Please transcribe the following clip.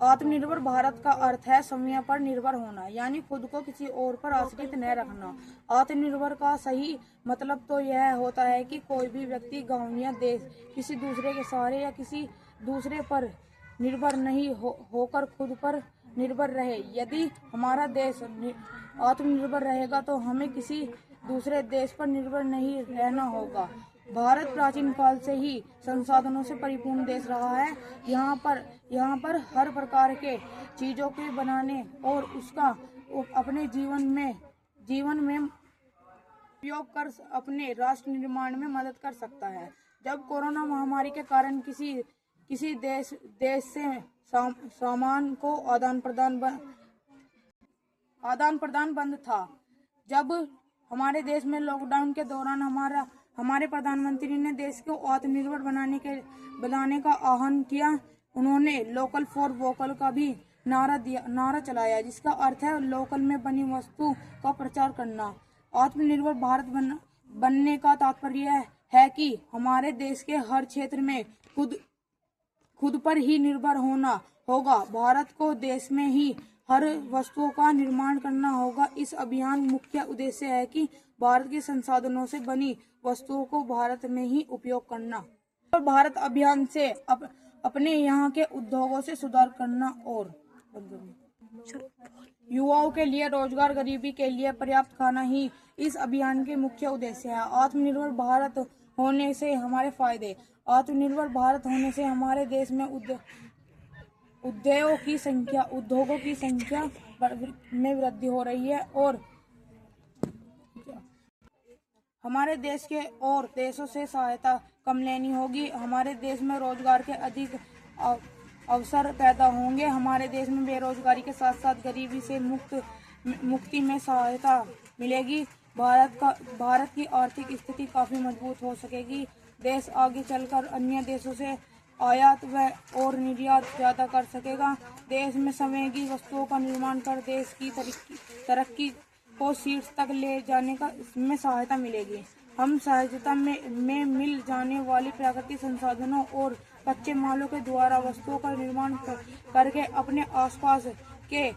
आत्मनिर्भर भारत का अर्थ है समय पर निर्भर होना, यानी खुद को किसी और पर आश्रित न रखना। आत्मनिर्भर का सही मतलब तो यह होता है कि कोई भी व्यक्ति, गांव या देश किसी दूसरे के सहारे या किसी दूसरे पर निर्भर नहीं होकर खुद पर निर्भर रहे। यदि हमारा देश आत्मनिर्भर रहेगा तो हमें किसी दूसरे देश पर निर्भर नहीं रहना होगा। भारत प्राचीन काल से ही संसाधनों से परिपूर्ण देश रहा है। यहाँ पर हर प्रकार के चीजों के बनाने और उसका अपने जीवन में उपयोग कर अपने राष्ट्र निर्माण में मदद कर सकता है। जब कोरोना महामारी के कारण किसी देश से सामान को आदान प्रदान बंद था, जब हमारे देश में लॉकडाउन के दौरान हमारे प्रधानमंत्री ने देश को आत्मनिर्भर बनाने का आह्वान किया। उन्होंने लोकल फॉर वोकल का भी नारा चलाया, जिसका अर्थ है लोकल में बनी वस्तु का प्रचार करना। आत्मनिर्भर भारत बनने का तात्पर्य है कि हमारे देश के हर क्षेत्र में खुद पर ही निर्भर होना होगा। भारत को देश में ही हर वस्तुओं का निर्माण करना होगा। इस अभियान मुख्य उद्देश्य है कि भारत के संसाधनों से बनी वस्तुओं को भारत में ही उपयोग करना और भारत अभियान से अपने यहाँ के उद्योगों से सुधार करना और युवाओं के लिए रोजगार, गरीबी के लिए पर्याप्त खाना ही इस अभियान के मुख्य उद्देश्य है। आत्मनिर्भर भारत होने से हमारे फायदे। आत्मनिर्भर भारत होने से हमारे देश में उद्योगों की संख्या में वृद्धि हो रही है और हमारे देश के और देशों से सहायता कम लेनी होगी। हमारे देश में रोजगार के अधिक अवसर पैदा होंगे। हमारे देश में बेरोजगारी के साथ साथ गरीबी से मुक्ति में सहायता मिलेगी। भारत की आर्थिक स्थिति काफी मजबूत हो सकेगी। देश आगे चलकर अन्य देशों से आयात और निर्यात ज्यादा कर सकेगा। देश में समय की वस्तुओं का निर्माण कर देश की तरक्की को शीर्ष तक ले जाने का इसमें सहायता मिलेगी। हम सहायता में मिल जाने वाली प्राकृतिक संसाधनों और कच्चे मालों के द्वारा वस्तुओं का निर्माण करके अपने आसपास के